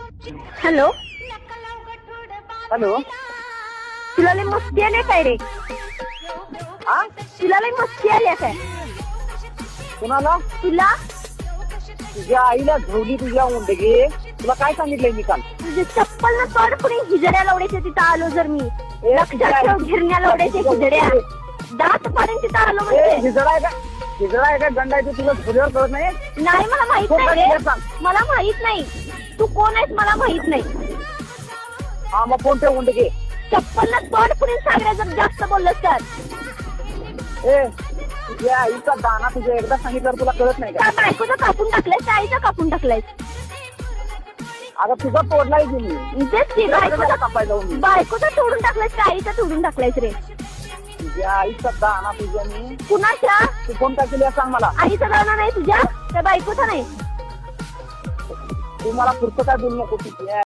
Hello hello. तुला लय मस्ती आली काय रे? हा तुला लय मस्ती आली काय? कुणाला? तुला तुझ्या आईला झोली तुझ्या उंडगी. तुला काय सांगितलंय मी काल? तुझे चप्पल ना तोड पुढे हिजड्या लावड्याच्या तिथं आलो जर मी लक्षात ठेव गिरण्या लावड्याच्या हिजड्या दात पाडून तिथं आलो म्हणजे हिजडा आहे का? हिजडा आहे का गंडा आहे ते तुला झोलीवर कळत नाही? नाही मला माहित कोण नाही काय रे. सांग? मला माहित नाही तू कोण आहेस मला माहित नाही. हा मग फोन ठेव उंडगी. चप्पल ना तोड पुढे सांगण्या जर जास्त बोललंस तर ए तुझ्या आईचा दाना तुझ्या एकदा सांगितल्यावर तुला कळत नाही का? त्या बायकोचं कापून टाकलंयस त्या आईचं कापून टाकलंयस. आता तुझा तोडलाय की मी. तेच की तुझ्या कापाय जाऊन मी. बायकोचं तोडून टाकलंयस त्या आईचं तोडून टाकलंयस रे. तुझ्या आईचा दाना तुझ्या मी. कुणाच्या? तू फोन काय केली सांग मला. आईचा दाना नाही तुझ्या त्या बायकोचा नाही. तू मला पुढचं काय बोलू नको तुझ्या